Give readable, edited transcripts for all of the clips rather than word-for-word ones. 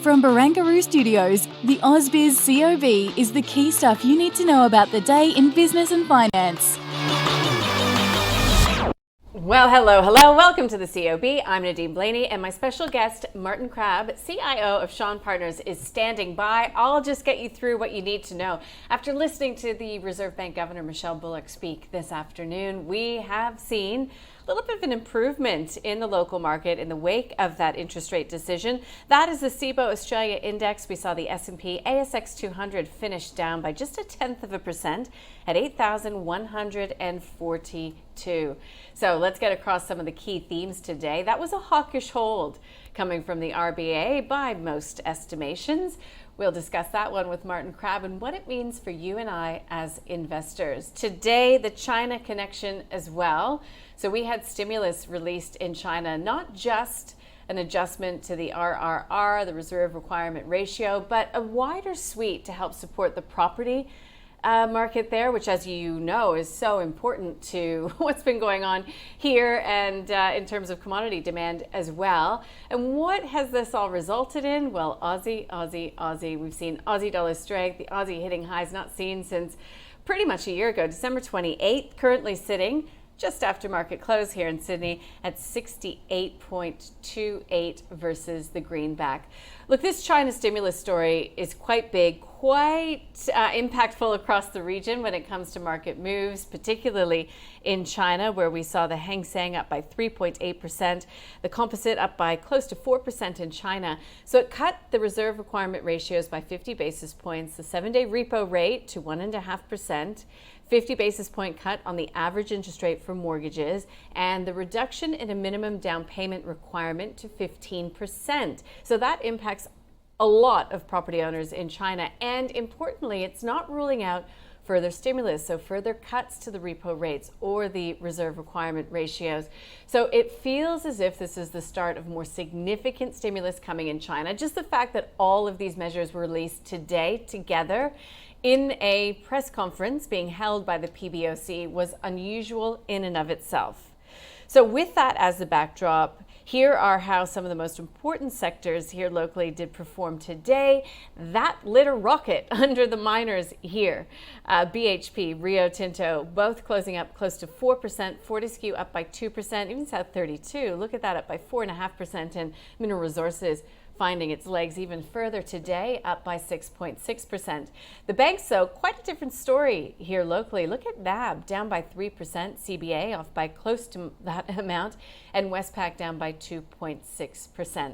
From Barangaroo Studios, the ausbiz COB is the key stuff you need to know about the day in business and finance. Well, hello. Welcome to the COB. I'm Nadine Blaney, and my special guest, Martin Crabb, CIO of Shaw Partners, is standing by. I'll just get you through what you need to know. After listening to the Reserve Bank Governor Michelle Bullock speak this afternoon, we have seen a little bit of an improvement in the local market in the wake of that interest rate decision. That is the CBA Australia Index. We saw the S&P ASX 200 finish down by just 0.1% at 8,142. So let's get across some of the key themes today. That was a hawkish hold coming from the RBA by most estimations. We'll discuss that one with Martin Crabb and what it means for you and I as investors. Today, the China connection as well. So we had stimulus released in China, not just an adjustment to the RRR, the reserve requirement ratio, but a wider suite to help support the property market there, which, as you know, is so important to what's been going on here and in terms of commodity demand as well. And what has this all resulted in? Well, Aussie. We've seen Aussie dollar strength, the Aussie hitting highs not seen since pretty much a year ago, December 28th, currently sitting just after market close here in Sydney at 68.28 versus the greenback. Look, this China stimulus story is quite big, quite impactful across the region when it comes to market moves, particularly in China, where we saw the Hang Seng up by 3.8%, the composite up by close to 4% in China. So it cut the reserve requirement ratios by 50 basis points, the 7-day repo rate to 1.5%, 50 basis point cut on the average interest rate for mortgages, and the reduction in a minimum down payment requirement to 15%. So that impacts a lot of property owners in China. And importantly, it's not ruling out further stimulus, so further cuts to the repo rates or the reserve requirement ratios. So it feels as if this is the start of more significant stimulus coming in China. Just the fact that all of these measures were released today together in a press conference being held by the PBOC was unusual in and of itself. So with that as the backdrop, here are how some of the most important sectors here locally did perform today. That lit a rocket under the miners here. BHP, Rio Tinto, both closing up close to 4%, Fortescue up by 2%, even South 32, look at that, up by 4.5%, and Mineral Resources finding its legs even further today, up by 6.6%. The banks, though, quite a different story here locally. Look at NAB, down by 3%, CBA off by close to that amount, and Westpac down by 2.6%.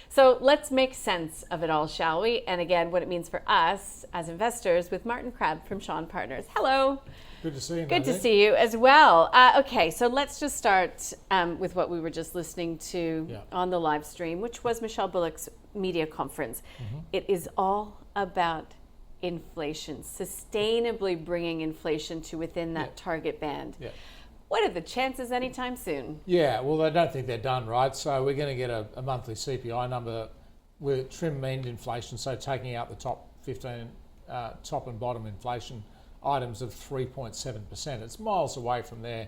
So let's make sense of it all, shall we? And again, what it means for us as investors with Martin Crabb from Shaw Partners. Hello. Good to see you. Good to see you as well. Okay, so let's just start with what we were just listening to on the live stream, which was Michelle Bullock's media conference. Mm-hmm. It is all about inflation, sustainably bringing inflation to within that target band. Yeah. What are the chances anytime soon? Yeah, well, I don't think they're done, right? So we're going to get a monthly CPI number with trim mean inflation, so taking out the top 15, top and bottom inflation items of 3.7%. It's miles away from their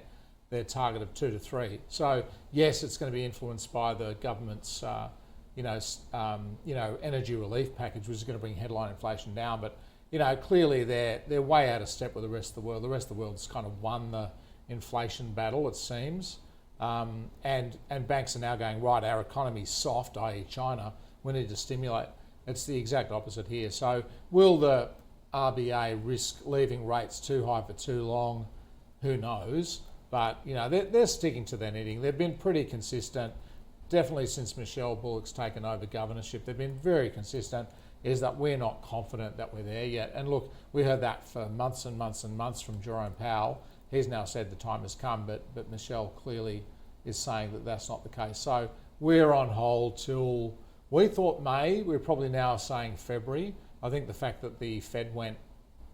target of 2 to 3. So yes, it's going to be influenced by the government's energy relief package, which is going to bring headline inflation down. But clearly they're way out of step with the rest of the world. The rest of the world's kind of won the inflation battle, it seems. And banks are now going, right, our economy's soft, i.e. China, we need to stimulate. It's the exact opposite here. So will the RBA risk leaving rates too high for too long? Who knows? But they're sticking to their knitting. They've been pretty consistent, definitely since Michelle Bullock's taken over governorship. They've been very consistent. Is that we're not confident that we're there yet. And look, we heard that for months and months and months from Jerome Powell. He's now said the time has come, but Michelle clearly is saying that that's not the case. So we're on hold till we thought May. We're probably now saying February. I think the fact that the Fed went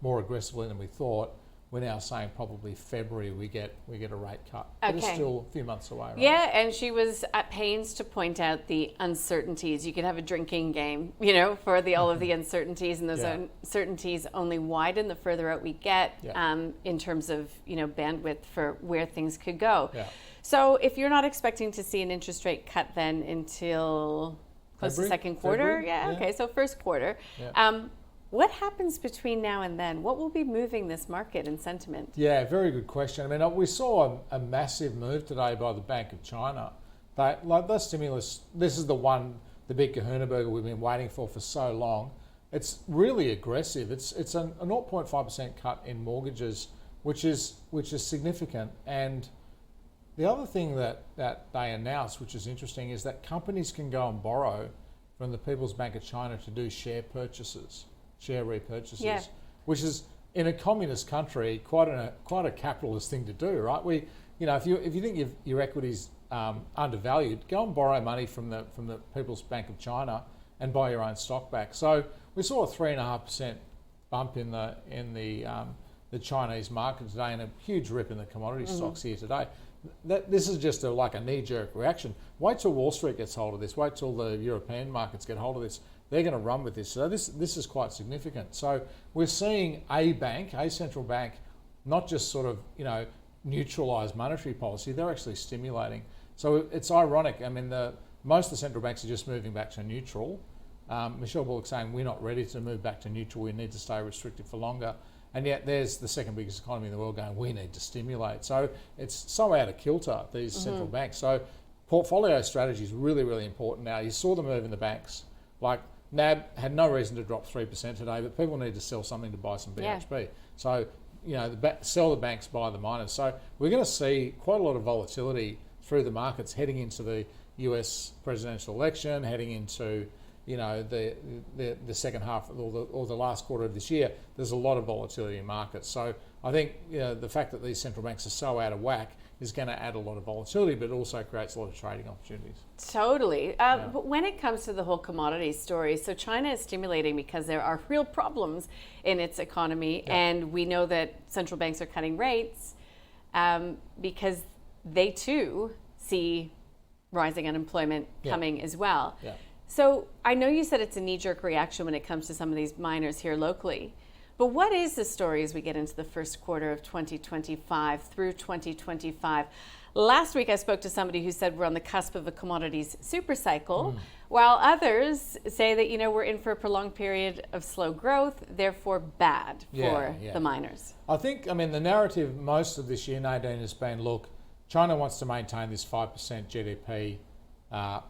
more aggressively than we thought, we're now saying probably February we get a rate cut. But it's still a few months away, right? Yeah, and she was at pains to point out the uncertainties. You could have a drinking game, for all of the uncertainties, and those uncertainties only widen the further out we get in terms of bandwidth for where things could go. Yeah. So if you're not expecting to see an interest rate cut then until close to second quarter? February? Yeah, okay, so first quarter. Yeah. What happens between now and then? What will be moving this market and sentiment? Yeah, very good question. I mean, we saw a massive move today by the Bank of China. The stimulus, this is the big kahuna burger we've been waiting for so long. It's really aggressive. It's a 0.5% cut in mortgages, which is significant. And the other thing that they announced, which is interesting, is that companies can go and borrow from the People's Bank of China to do share repurchases, which is, in a communist country, quite a capitalist thing to do, right? If you think your equity's undervalued, go and borrow money from the People's Bank of China and buy your own stock back. So we saw a 3.5% bump in the Chinese market today, and a huge rip in the commodity stocks here today. This is just like a knee-jerk reaction. Wait till Wall Street gets hold of this. Wait till the European markets get hold of this. They're going to run with this. So this is quite significant. So we're seeing a central bank, not just sort of neutralise monetary policy. They're actually stimulating. So it's ironic. I mean, most of the central banks are just moving back to neutral. Michelle Bullock saying we're not ready to move back to neutral. We need to stay restrictive for longer. And yet there's the second biggest economy in the world going, we need to stimulate. So it's so out of kilter, these central banks. So portfolio strategy is really, really important now. You saw the move in the banks. Like NAB had no reason to drop 3% today, but people need to sell something to buy some BHP. Yeah. So, sell the banks, buy the miners. So we're going to see quite a lot of volatility through the markets heading into the US presidential election, heading into the second half or the last quarter of this year. There's a lot of volatility in markets. So I think the fact that these central banks are so out of whack is going to add a lot of volatility, but it also creates a lot of trading opportunities. Totally. But when it comes to the whole commodity story, so China is stimulating because there are real problems in its economy, and we know that central banks are cutting rates because they too see rising unemployment coming as well. Yeah. So I know you said it's a knee-jerk reaction when it comes to some of these miners here locally, but what is the story as we get into the first quarter of 2025 through 2025? Last week I spoke to somebody who said we're on the cusp of a commodities super cycle, while others say that we're in for a prolonged period of slow growth, therefore bad for the miners. I think, the narrative most of this year, Nadine, has been, look, China wants to maintain this 5% GDP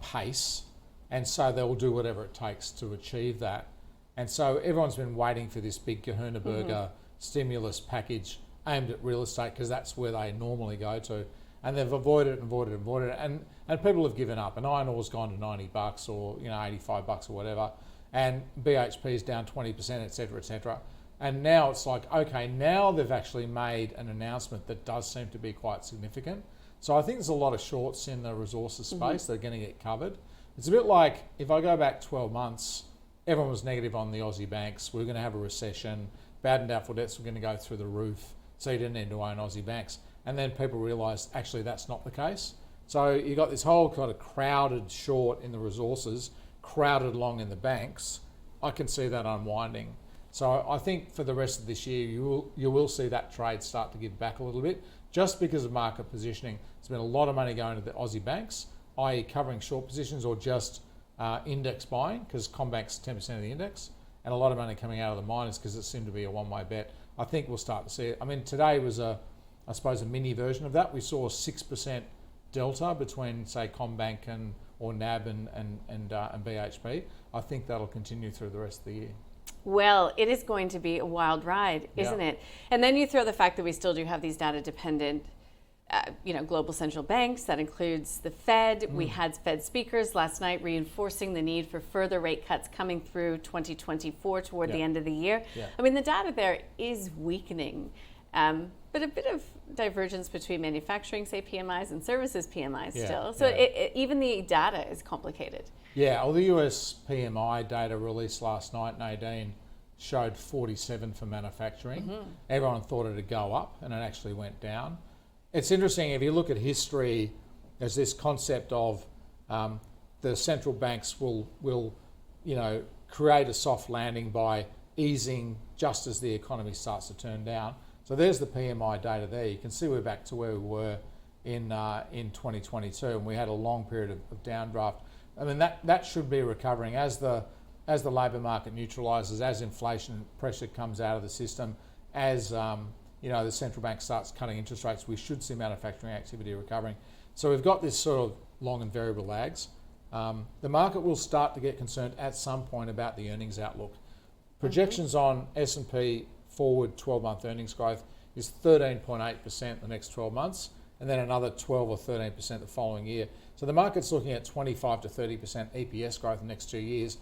pace, and so they'll do whatever it takes to achieve that. And so everyone's been waiting for this big kahuna burger stimulus package aimed at real estate, because that's where they normally go to. And they've avoided it. And people have given up. And iron ore's gone to $90 or $85 or whatever. And BHP's down 20%, et cetera. And now it's like, okay, now they've actually made an announcement that does seem to be quite significant. So I think there's a lot of shorts in the resources space that are going to get covered. It's a bit like, if I go back 12 months, everyone was negative on the Aussie banks. We're going to have a recession. Bad and doubtful debts were going to go through the roof. So you didn't need to own Aussie banks. And then people realised, actually, that's not the case. So you got this whole kind of crowded short in the resources, crowded long in the banks. I can see that unwinding. So I think for the rest of this year, you will see that trade start to give back a little bit, just because of market positioning. There's been a lot of money going to the Aussie banks, i.e. covering short positions or just index buying, because CommBank's 10% of the index, and a lot of money coming out of the miners because it seemed to be a one-way bet. I think we'll start to see it. Today was a mini version of that. We saw a 6% delta between, say, CommBank or NAB and BHP. I think that'll continue through the rest of the year. Well, it is going to be a wild ride, isn't it? And then you throw the fact that we still do have these data-dependent global central banks. That includes the Fed. We had Fed speakers last night reinforcing the need for further rate cuts coming through 2024 toward the end of the year. The data there is weakening, but a bit of divergence between manufacturing, say, PMIs and services PMIs still. So even the data is complicated. Yeah, well, the US PMI data released last night, Nadine, showed 47 for manufacturing. Everyone thought it'd go up, and it actually went down. It's interesting, if you look at history, there's this concept of the central banks will create a soft landing by easing just as the economy starts to turn down. So there's the PMI data there. You can see we're back to where we were in 2022, and we had a long period of downdraft. I mean, that should be recovering as the labour market neutralises, as inflation pressure comes out of the system, as the central bank starts cutting interest rates. We should see manufacturing activity recovering. So we've got this sort of long and variable lags. The market will start to get concerned at some point about the earnings outlook. Projections on S&P forward 12-month earnings growth is 13.8% the next 12 months, and then another 12 or 13% the following year. So the market's looking at 25 to 30% EPS growth in the next 2 years.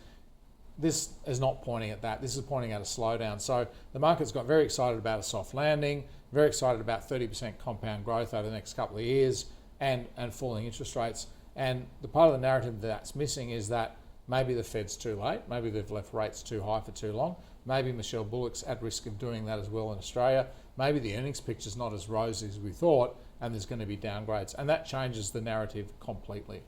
This is not pointing at that. This is pointing at a slowdown. So the market's got very excited about a soft landing, very excited about 30% compound growth over the next couple of years, and falling interest rates. And the part of the narrative that's missing is that maybe the Fed's too late, maybe they've left rates too high for too long, maybe Michelle Bullock's at risk of doing that as well in Australia, maybe the earnings picture's not as rosy as we thought, and there's going to be downgrades. And that changes the narrative completely.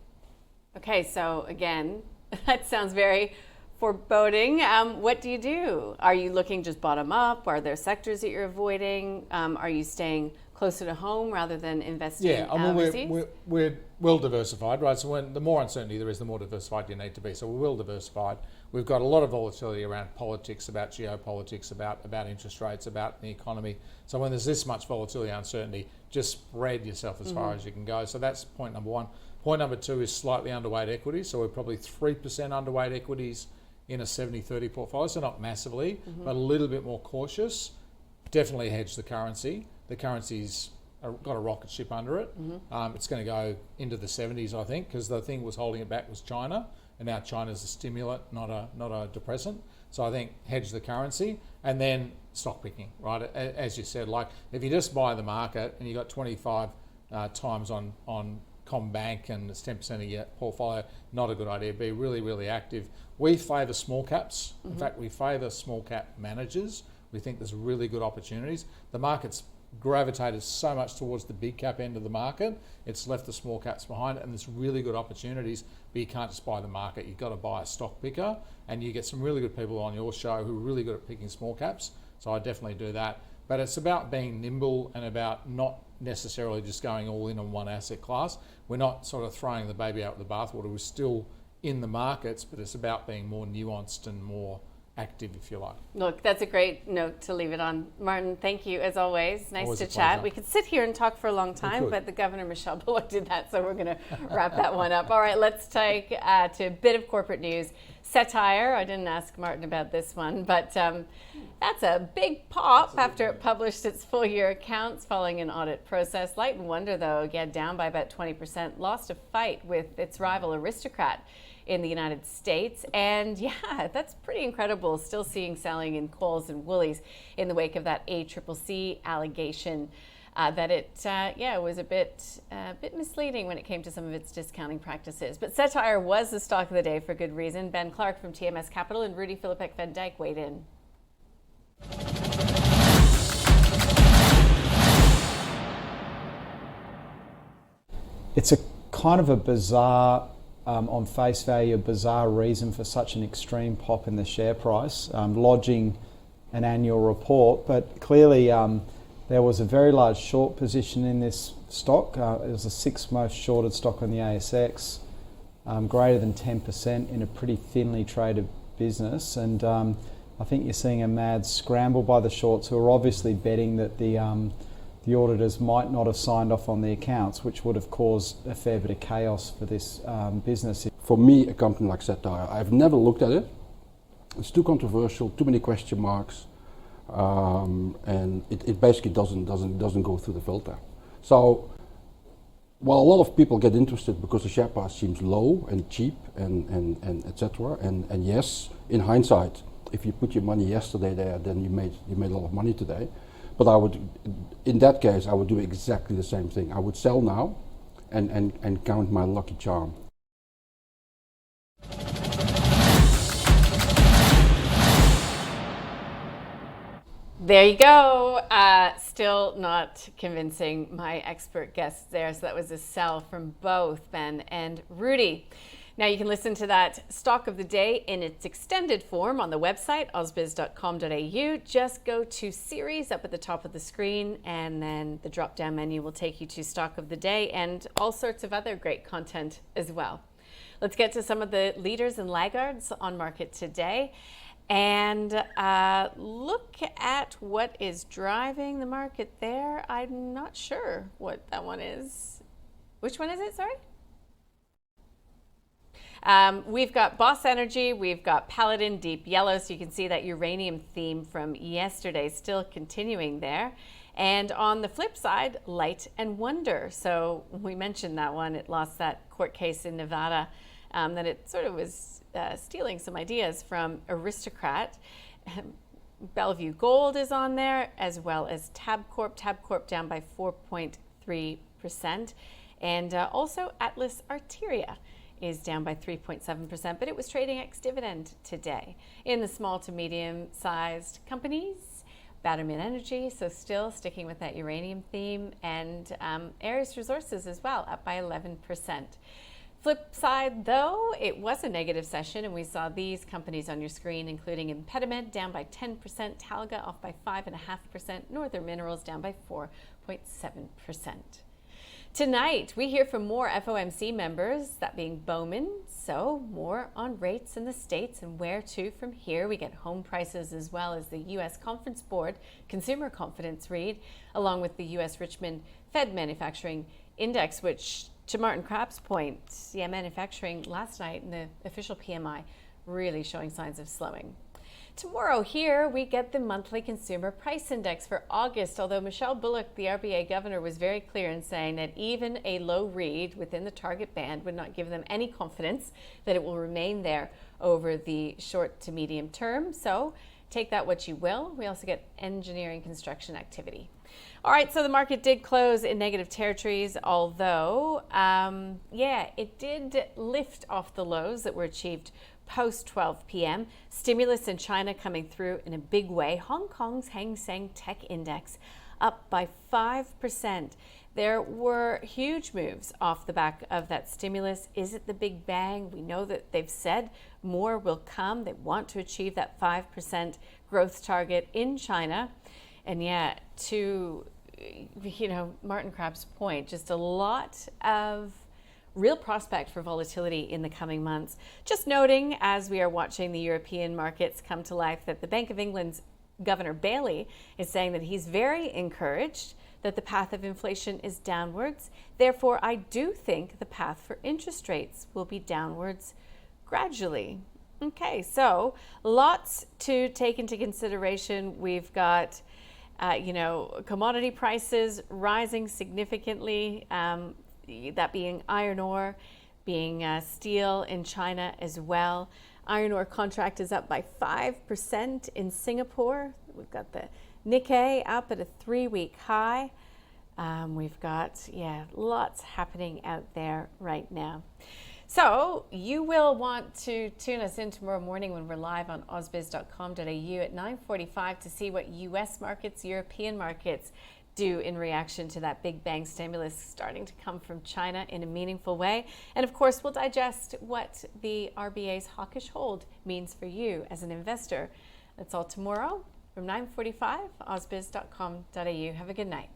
Okay, so again, that sounds very foreboding. What do you do? Are you looking just bottom up? Are there sectors that you're avoiding? Are you staying closer to home rather than investing overseas? We're well diversified, right? So when the more uncertainty there is, the more diversified you need to be. So we're well diversified. We've got a lot of volatility around politics, about geopolitics, about interest rates, about the economy. So when there's this much volatility and uncertainty, just spread yourself as far as you can go. So that's point number one. Point number two is slightly underweight equities. So we're probably 3% underweight equities in a 70-30 portfolio. So not massively, but a little bit more cautious. Definitely hedge the currency. The currency's got a rocket ship under it. It's going to go into the 70s, I think, because the thing was holding it back was China, and now China's a stimulant, not a depressant. So I think hedge the currency, and then stock picking, right? As you said, like if you just buy the market and you got 25 times on CommBank and it's 10% of your portfolio, not a good idea. Be really, really active. We favour small caps. In fact, we favour small cap managers. We think there's really good opportunities. The market's gravitated so much towards the big cap end of the market, it's left the small caps behind, and there's really good opportunities, but you can't just buy the market. You've got to buy a stock picker, and you get some really good people on your show who are really good at picking small caps, so I definitely do that. But it's about being nimble and about not necessarily just going all in on one asset class. We're not sort of throwing the baby out with the bathwater. We're still in the markets, but it's about being more nuanced and more active, if you like. Look, that's a great note to leave it on. Martin, thank you as always. Nice Always to a chat. pleasure. We could sit here and talk for a long time, but the Governor Michelle Bullock did that, so we're going to wrap that one up. All right, let's take to a bit of corporate news. Satire, I didn't ask Martin about this one, but that's a big pop after it published its full year accounts following an audit process. Light & Wonder, though, again, down by about 20%, lost a fight with its rival Aristocrat in the United States. And yeah, that's pretty incredible. Still seeing selling in Kohl's and Woolies in the wake of that ACCC allegation that it was a bit misleading when it came to some of its discounting practices. But Satire was the stock of the day for good reason. Ben Clark from TMS Capital and Rudy Philippek Van Dyke weighed in. It's a kind of a bizarre, on face value, a bizarre reason for such an extreme pop in the share price, lodging an annual report, but clearly there was a very large short position in this stock. It was the sixth most shorted stock on the ASX, greater than 10% in a pretty thinly traded business, and I think you're seeing a mad scramble by the shorts who are obviously betting that the auditors might not have signed off on the accounts, which would have caused a fair bit of chaos for this business. For me, a company like Satire, I've never looked at it. It's too controversial, too many question marks, and it basically doesn't go through the filter. So, while a lot of people get interested because the share price seems low and cheap and etc. And yes, in hindsight, if you put your money yesterday there, then you made a lot of money today. But I would, in that case, I would do exactly the same thing. I would sell now and count my lucky charm. There you go. Still not convincing my expert guests there. So that was a sell from both Ben and Rudy. Now you can listen to that stock of the day in its extended form on the website, ausbiz.com.au. Just go to series up at the top of the screen, and then the drop-down menu will take you to stock of the day and all sorts of other great content as well. Let's get to some of the leaders and laggards on market today and look at what is driving the market there. I'm not sure what that one is. Which one is it? Sorry. We've got Boss Energy, we've got Paladin, Deep Yellow, so you can see that uranium theme from yesterday still continuing there. And on the flip side, Light and Wonder. So we mentioned that one. It lost that court case in Nevada, that it sort of was stealing some ideas from Aristocrat. Bellevue Gold is on there, as well as Tabcorp. Tabcorp down by 4.3%. And also Atlas Arteria is down by 3.7%, but it was trading ex-dividend today. In the small to medium-sized companies, Batterman Energy, so still sticking with that uranium theme, and Ares Resources as well, up by 11%. Flip side, though, it was a negative session, and we saw these companies on your screen, including Impedimed down by 10%, Talga off by 5.5%, Northern Minerals down by 4.7%. Tonight, we hear from more FOMC members, that being Bowman, so more on rates in the States and where to from here. We get home prices as well as the U.S. Conference Board Consumer Confidence read, along with the U.S. Richmond Fed Manufacturing Index, which, to Martin Krapp's point, manufacturing last night in the official PMI really showing signs of slowing. Tomorrow here we get the monthly consumer price index for August, although Michelle Bullock, the RBA governor, was very clear in saying that even a low read within the target band would not give them any confidence that it will remain there over the short to medium term. So take that what you will. We also get engineering construction activity. All right, so the market did close in negative territories, although, it did lift off the lows that were achieved post 12 p.m. Stimulus in China coming through in a big way. Hong Kong's Hang Seng Tech Index up by 5%. There were huge moves off the back of that stimulus. Is it the big bang? We know that they've said more will come. They want to achieve that 5% growth target in China. And yet, to Martin Krapp's point, just a lot of real prospect for volatility in the coming months. Just noting, as we are watching the European markets come to life, that the Bank of England's Governor Bailey is saying that he's very encouraged that the path of inflation is downwards. Therefore, I do think the path for interest rates will be downwards gradually. Okay, so lots to take into consideration. We've got commodity prices rising significantly, that being iron ore, being steel in China as well. Iron ore contract is up by 5% in Singapore. We've got the Nikkei up at a 3-week high. We've got, lots happening out there right now. So you will want to tune us in tomorrow morning when we're live on ausbiz.com.au at 9:45 to see what U.S. markets, European markets do in reaction to that big bang stimulus starting to come from China in a meaningful way. And of course, we'll digest what the RBA's hawkish hold means for you as an investor. That's all tomorrow from 9:45, ausbiz.com.au. Have a good night.